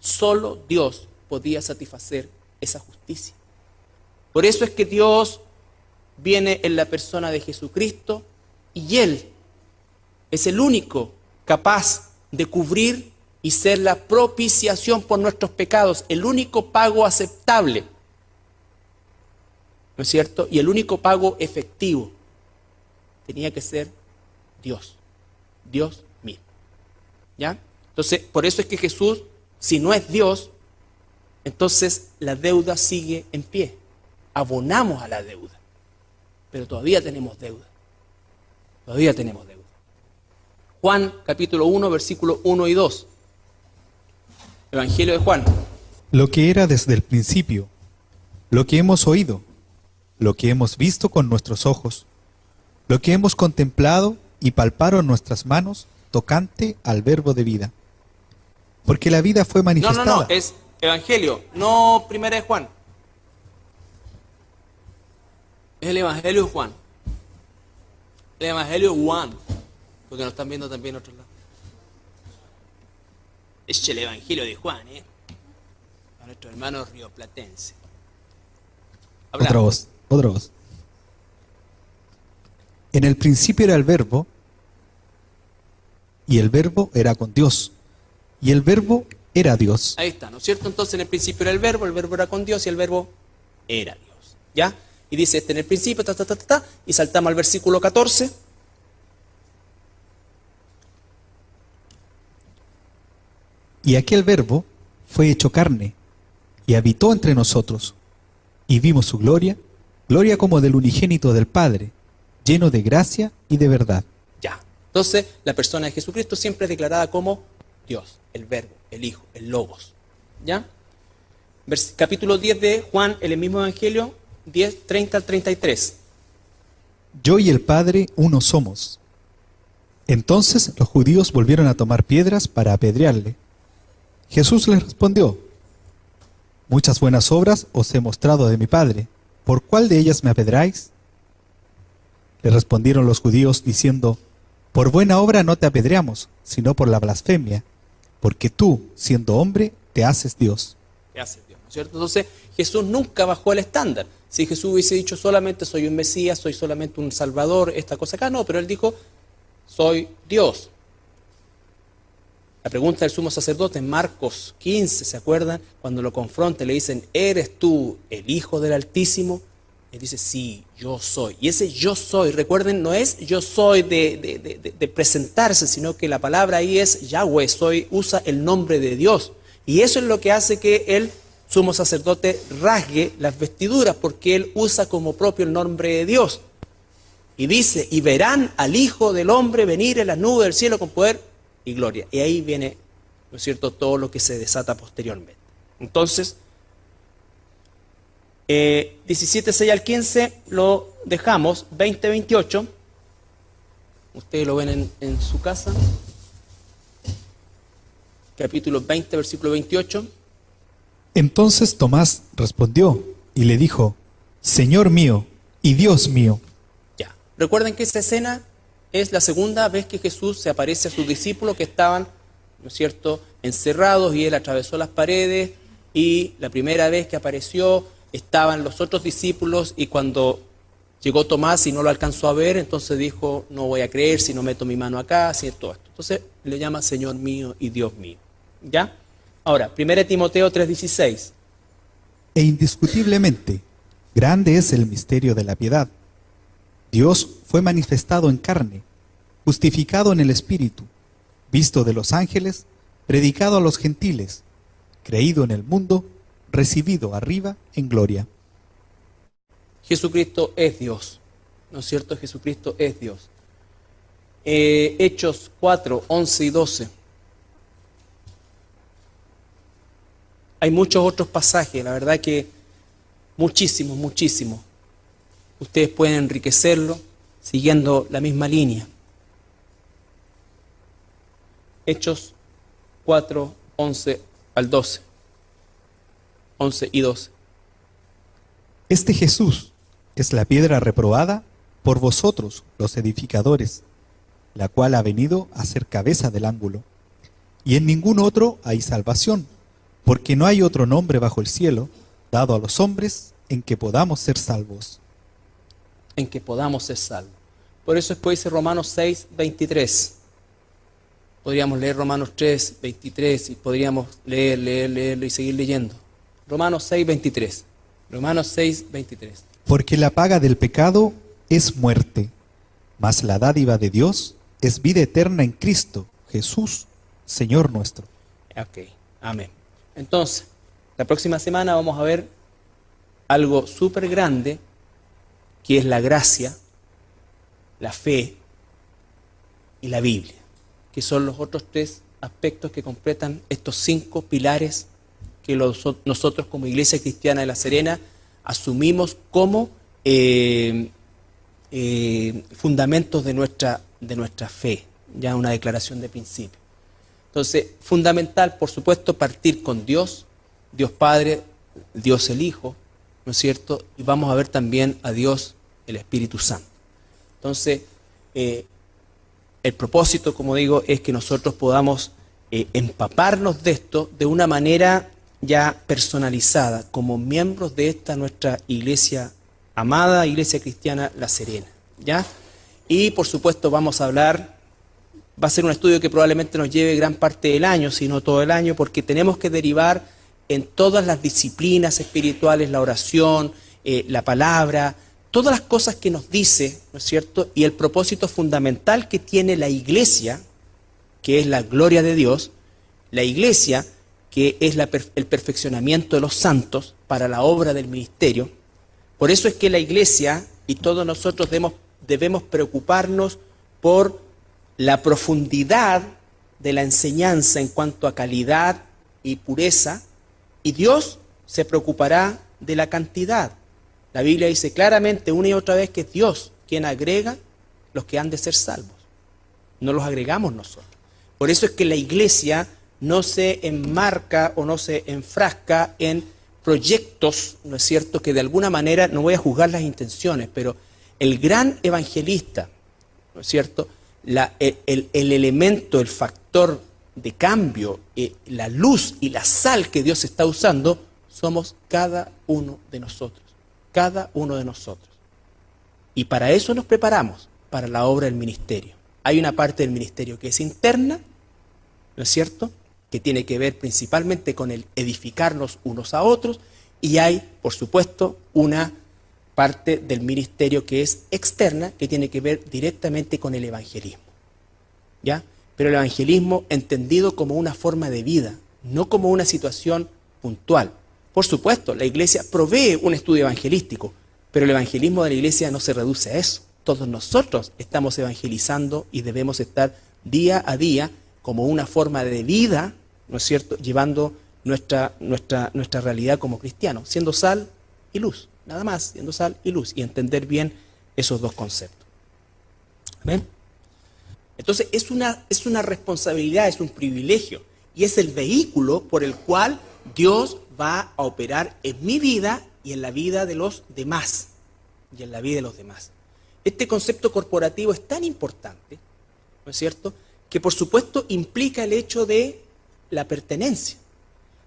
solo Dios podía satisfacer esa justicia. Por eso es que Dios viene en la persona de Jesucristo y Él es el único capaz de cubrir y ser la propiciación por nuestros pecados, el único pago aceptable, ¿no es cierto? Y el único pago efectivo tenía que ser Dios, Dios mismo. ¿Ya? Entonces, por eso es que Jesús, si no es Dios, entonces la deuda sigue en pie. Abonamos a la deuda, pero todavía tenemos deuda. Todavía tenemos deuda. Juan capítulo 1, versículos 1 y 2. Evangelio de Juan. Lo que era desde el principio, lo que hemos oído, lo que hemos visto con nuestros ojos, lo que hemos contemplado y palparon nuestras manos tocante al verbo de vida. Porque la vida fue manifestada. No, es Evangelio, no Primera de Juan. Es el Evangelio de Juan. El Evangelio de Juan. Porque nos están viendo también en otros lados. Es el Evangelio de Juan, a nuestros hermanos rioplatenses. Otra voz. En el principio era el verbo, y el verbo era con Dios, y el verbo era Dios. Ahí está, ¿no es cierto? Entonces en el principio era el verbo era con Dios y el verbo era Dios. ¿Ya? Y dice en el principio, y saltamos al versículo 14. Y aquel verbo fue hecho carne, y habitó entre nosotros, y vimos su gloria, gloria como del unigénito del Padre, lleno de gracia y de verdad. Ya. Entonces, la persona de Jesucristo siempre es declarada como Dios, el Verbo, el Hijo, el Logos. ¿Ya? Capítulo 10 de Juan, el mismo Evangelio, 10, 30 al 33. Yo y el Padre uno somos. Entonces los judíos volvieron a tomar piedras para apedrearle. Jesús les respondió: muchas buenas obras os he mostrado de mi Padre, ¿por cuál de ellas me apedráis? Le respondieron los judíos diciendo: por buena obra no te apedreamos, sino por la blasfemia, porque tú, siendo hombre, te haces Dios. Te haces Dios, ¿no es cierto? Entonces Jesús nunca bajó el estándar. Si Jesús hubiese dicho solamente soy un Mesías, soy solamente un Salvador, esta cosa acá, no, pero él dijo soy Dios. La pregunta del sumo sacerdote en Marcos 15, ¿se acuerdan? Cuando lo confronta le dicen, ¿eres tú el Hijo del Altísimo? Él dice, sí, yo soy. Y ese yo soy, recuerden, no es yo soy de presentarse, sino que la palabra ahí es Yahweh, usa el nombre de Dios. Y eso es lo que hace que el sumo sacerdote rasgue las vestiduras, porque él usa como propio el nombre de Dios. Y dice, y verán al Hijo del Hombre venir en las nubes del cielo con poder y gloria. Y ahí viene, ¿no es cierto?, todo lo que se desata posteriormente. Entonces, 17, 6 al 15 lo dejamos, 20, 28. Ustedes lo ven en su casa. Capítulo 20, versículo 28. Entonces Tomás respondió y le dijo: Señor mío y Dios mío. Ya. Recuerden que esa escena es la segunda vez que Jesús se aparece a sus discípulos que estaban, ¿no es cierto?, encerrados, y él atravesó las paredes, y la primera vez que apareció estaban los otros discípulos, y cuando llegó Tomás y no lo alcanzó a ver, entonces dijo, no voy a creer si no meto mi mano acá, si todo esto. Entonces le llama Señor mío y Dios mío. ¿Ya? Ahora, 1 Timoteo 3:16. E indiscutiblemente, grande es el misterio de la piedad. Dios fue manifestado en carne, justificado en el Espíritu, visto de los ángeles, predicado a los gentiles, creído en el mundo, recibido arriba en gloria. Jesucristo es Dios, ¿no es cierto? Jesucristo es Dios. Hechos 4, 11 y 12. Hay muchos otros pasajes, la verdad que muchísimos, muchísimos. Ustedes pueden enriquecerlo siguiendo la misma línea. Hechos 4, 11 al 12. 11 y 12. Este Jesús es la piedra reprobada por vosotros, los edificadores, la cual ha venido a ser cabeza del ángulo. Y en ningún otro hay salvación, porque no hay otro nombre bajo el cielo dado a los hombres en que podamos ser salvos. En que podamos ser salvos. Por eso después dice Romanos 6, 23. Podríamos leer Romanos 3, 23 y podríamos leerlo y seguir leyendo. Romanos 6, 23. Romanos 6, 23. Porque la paga del pecado es muerte, mas la dádiva de Dios es vida eterna en Cristo Jesús, Señor nuestro. Ok, amén. Entonces, la próxima semana vamos a ver algo súper grande, que es la gracia, la fe y la Biblia, que son los otros tres aspectos que completan estos 5 pilares que nosotros como Iglesia Cristiana de La Serena asumimos como fundamentos de nuestra fe, ya una declaración de principio. Entonces, fundamental, por supuesto, partir con Dios, Dios Padre, Dios el Hijo, ¿no es cierto? Y vamos a ver también a Dios el Espíritu Santo. Entonces, el propósito, como digo, es que nosotros podamos empaparnos de esto de una manera ya personalizada, como miembros de esta nuestra iglesia amada, Iglesia Cristiana La Serena, ¿ya? Y por supuesto vamos a hablar, va a ser un estudio que probablemente nos lleve gran parte del año, si no todo el año, porque tenemos que derivar en todas las disciplinas espirituales, la oración, la palabra, todas las cosas que nos dice, ¿no es cierto? Y el propósito fundamental que tiene la iglesia, que es la gloria de Dios, la iglesia, que es el perfeccionamiento de los santos para la obra del ministerio. Por eso es que la iglesia y todos nosotros debemos preocuparnos por la profundidad de la enseñanza en cuanto a calidad y pureza, y Dios se preocupará de la cantidad. La Biblia dice claramente una y otra vez que es Dios quien agrega los que han de ser salvos. No los agregamos nosotros. Por eso es que la iglesia no se enmarca o no se enfrasca en proyectos, ¿no es cierto?, que de alguna manera, no voy a juzgar las intenciones, pero el gran evangelista, ¿no es cierto?, el elemento, el factor de cambio, la luz y la sal que Dios está usando, somos cada uno de nosotros. Cada uno de nosotros. Y para eso nos preparamos, para la obra del ministerio. Hay una parte del ministerio que es interna, ¿no es cierto?, que tiene que ver principalmente con el edificarnos unos a otros, y hay, por supuesto, una parte del ministerio que es externa, que tiene que ver directamente con el evangelismo, ¿ya? Pero el evangelismo entendido como una forma de vida, no como una situación puntual. Por supuesto, la iglesia provee un estudio evangelístico, pero el evangelismo de la iglesia no se reduce a eso. Todos nosotros estamos evangelizando y debemos estar día a día como una forma de vida, ¿no es cierto?, llevando nuestra realidad como cristianos, siendo sal y luz, nada más, siendo sal y luz, y entender bien esos dos conceptos. ¿Ven? Entonces es una responsabilidad, es un privilegio, y es el vehículo por el cual Dios va a operar en mi vida y en la vida de los demás. Y en la vida de los demás. Este concepto corporativo es tan importante, ¿no es cierto?, que por supuesto implica el hecho de la pertenencia.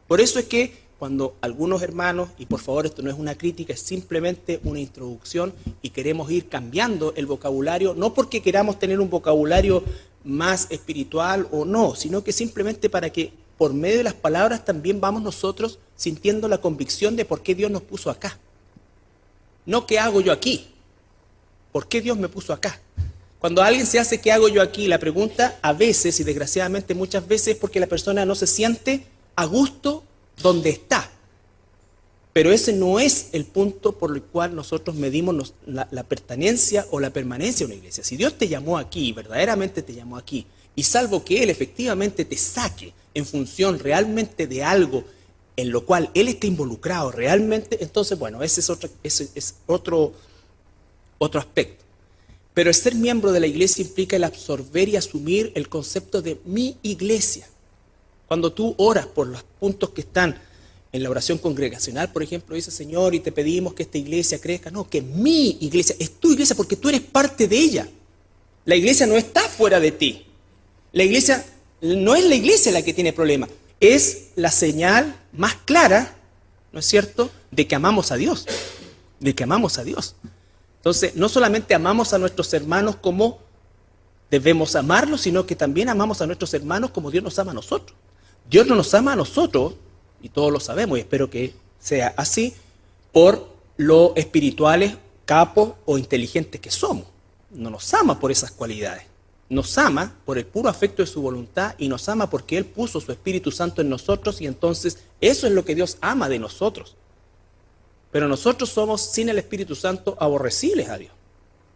Por eso es que cuando algunos hermanos, y por favor esto no es una crítica, es simplemente una introducción, y queremos ir cambiando el vocabulario, no porque queramos tener un vocabulario más espiritual o no, sino que simplemente para que por medio de las palabras también vamos nosotros sintiendo la convicción de por qué Dios nos puso acá. No qué hago yo aquí, por qué Dios me puso acá. Cuando alguien se hace qué hago yo aquí, la pregunta a veces, y desgraciadamente muchas veces, es porque la persona no se siente a gusto donde está. Pero ese no es el punto por el cual nosotros medimos la pertenencia o la permanencia de una iglesia. Si Dios te llamó aquí, verdaderamente te llamó aquí, y salvo que Él efectivamente te saque en función realmente de algo en lo cual Él está involucrado realmente, entonces, bueno, ese es otro aspecto. Pero el ser miembro de la iglesia implica el absorber y asumir el concepto de mi iglesia. Cuando tú oras por los puntos que están en la oración congregacional, por ejemplo, dice, Señor, y te pedimos que esta iglesia crezca. No, que mi iglesia, es tu iglesia porque tú eres parte de ella. La iglesia no está fuera de ti. La iglesia no es la iglesia la que tiene problemas. Es la señal más clara, ¿no es cierto?, de que amamos a Dios. De que amamos a Dios. Entonces, no solamente amamos a nuestros hermanos como debemos amarlos, sino que también amamos a nuestros hermanos como Dios nos ama a nosotros. Dios no nos ama a nosotros, y todos lo sabemos, y espero que sea así, por lo espirituales, capos o inteligentes que somos. No nos ama por esas cualidades. nos ama por el puro afecto de su voluntad y nos ama porque Él puso su Espíritu Santo en nosotros y entonces eso es lo que Dios ama de nosotros. Pero nosotros somos, sin el Espíritu Santo, aborrecibles a Dios.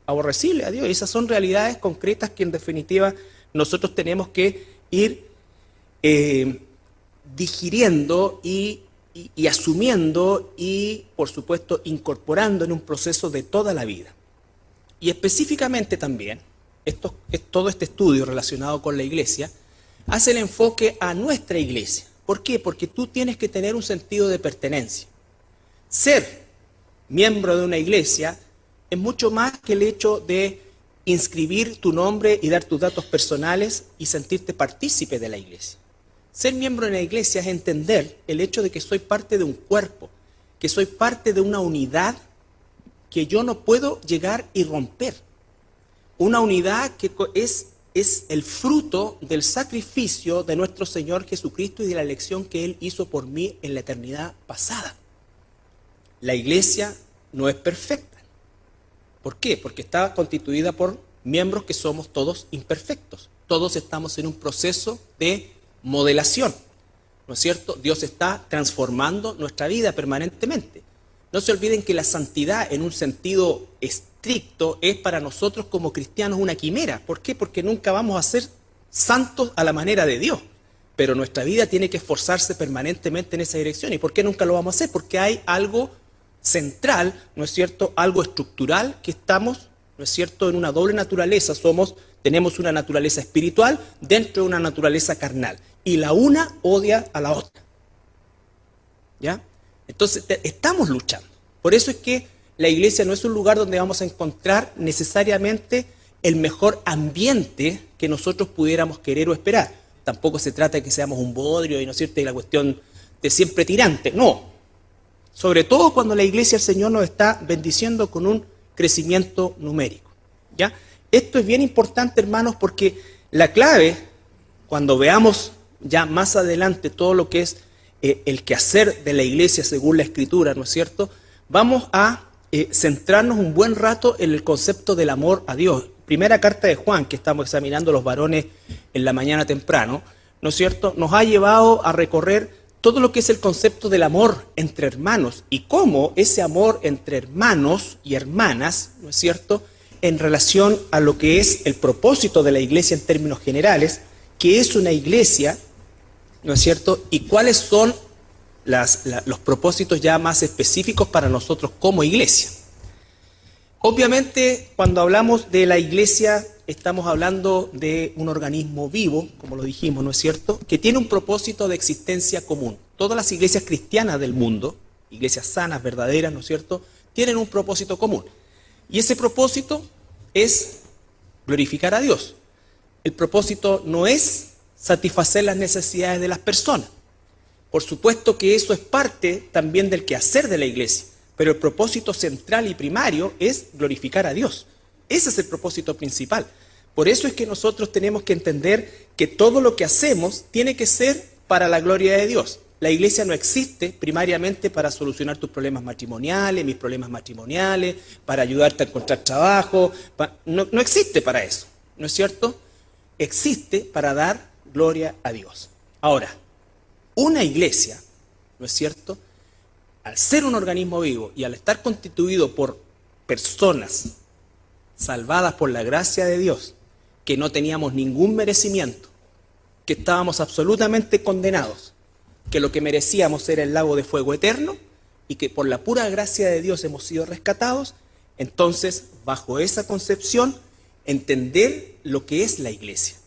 Aborrecibles a Dios. Y esas son realidades concretas que en definitiva nosotros tenemos que ir digiriendo y asumiendo y, por supuesto, incorporando en un proceso de toda la vida. Y específicamente también, todo este estudio relacionado con la iglesia hace el enfoque a nuestra iglesia. ¿Por qué? Porque tú tienes que tener un sentido de pertenencia. Ser miembro de una iglesia es mucho más que el hecho de inscribir tu nombre y dar tus datos personales y sentirte partícipe de la iglesia. Ser miembro de una iglesia es entender el hecho de que soy parte de un cuerpo, que soy parte de una unidad que yo no puedo llegar y romper. Una unidad que es el fruto del sacrificio de nuestro Señor Jesucristo y de la elección que Él hizo por mí en la eternidad pasada. La iglesia no es perfecta. ¿Por qué? Porque está constituida por miembros que somos todos imperfectos. Todos estamos en un proceso de modelación, ¿no es cierto? Dios está transformando nuestra vida permanentemente. No se olviden que la santidad en un sentido estricto es para nosotros como cristianos una quimera. ¿Por qué? Porque nunca vamos a ser santos a la manera de Dios. Pero nuestra vida tiene que esforzarse permanentemente en esa dirección. ¿Y por qué nunca lo vamos a hacer? Porque hay algo central, ¿no es cierto? Algo estructural que estamos, ¿no es cierto?, en una doble naturaleza. Tenemos una naturaleza espiritual dentro de una naturaleza carnal. Y la una odia a la otra. ¿Ya? Entonces, estamos luchando. Por eso es que la iglesia no es un lugar donde vamos a encontrar necesariamente el mejor ambiente que nosotros pudiéramos querer o esperar. Tampoco se trata de que seamos un bodrio y, ¿no es cierto?, y la cuestión de siempre tirante. No. Sobre todo cuando la iglesia, el Señor nos está bendiciendo con un crecimiento numérico. ¿Ya? Esto es bien importante, hermanos, porque la clave, cuando veamos ya más adelante todo lo que es el quehacer de la iglesia según la Escritura, ¿no es cierto?, vamos a centrarnos un buen rato en el concepto del amor a Dios. Primera carta de Juan, que estamos examinando los varones en la mañana temprano, ¿no es cierto?, nos ha llevado a recorrer todo lo que es el concepto del amor entre hermanos y cómo ese amor entre hermanos y hermanas, ¿no es cierto?, en relación a lo que es el propósito de la iglesia en términos generales, que es una iglesia, ¿no es cierto?, y cuáles son los propósitos ya más específicos para nosotros como iglesia. Obviamente, cuando hablamos de la iglesia, estamos hablando de un organismo vivo, como lo dijimos, ¿no es cierto?, que tiene un propósito de existencia común. Todas las iglesias cristianas del mundo, iglesias sanas, verdaderas, ¿no es cierto?, tienen un propósito común. Y ese propósito es glorificar a Dios. El propósito no es satisfacer las necesidades de las personas. Por supuesto que eso es parte también del quehacer de la iglesia, pero el propósito central y primario es glorificar a Dios. Ese es el propósito principal. Por eso es que nosotros tenemos que entender que todo lo que hacemos tiene que ser para la gloria de Dios. La iglesia no existe primariamente para solucionar tus problemas matrimoniales, mis problemas matrimoniales, para ayudarte a encontrar trabajo. No existe para eso, ¿no es cierto? Existe para dar gloria a Dios. Ahora, una iglesia, ¿no es cierto?, al ser un organismo vivo y al estar constituido por personas salvadas por la gracia de Dios, que no teníamos ningún merecimiento, que estábamos absolutamente condenados, que lo que merecíamos era el lago de fuego eterno y que por la pura gracia de Dios hemos sido rescatados, entonces, bajo esa concepción, entender lo que es la iglesia.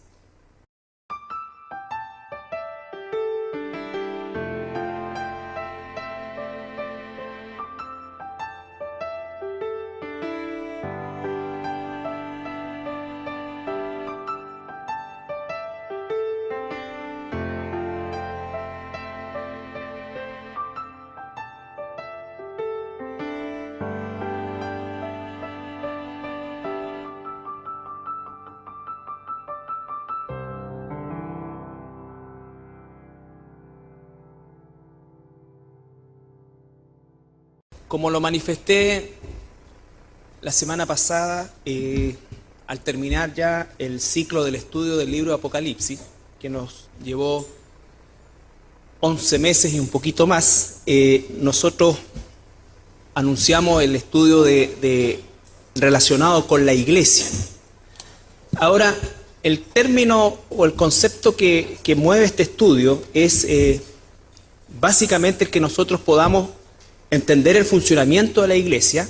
Como lo manifesté la semana pasada, al terminar ya el ciclo del estudio del libro de Apocalipsis, que nos llevó 11 meses y un poquito más, nosotros anunciamos el estudio relacionado con la iglesia. Ahora, el término o el concepto que mueve este estudio es básicamente el que nosotros podamos entender el funcionamiento de la iglesia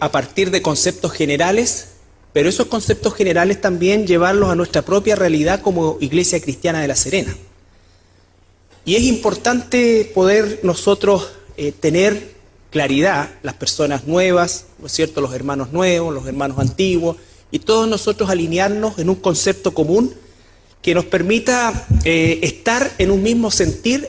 a partir de conceptos generales, pero esos conceptos generales también llevarlos a nuestra propia realidad como Iglesia Cristiana de La Serena. Y es importante poder nosotros tener claridad, las personas nuevas, ¿no es cierto?, los hermanos nuevos, los hermanos antiguos, y todos nosotros alinearnos en un concepto común que nos permita estar en un mismo sentir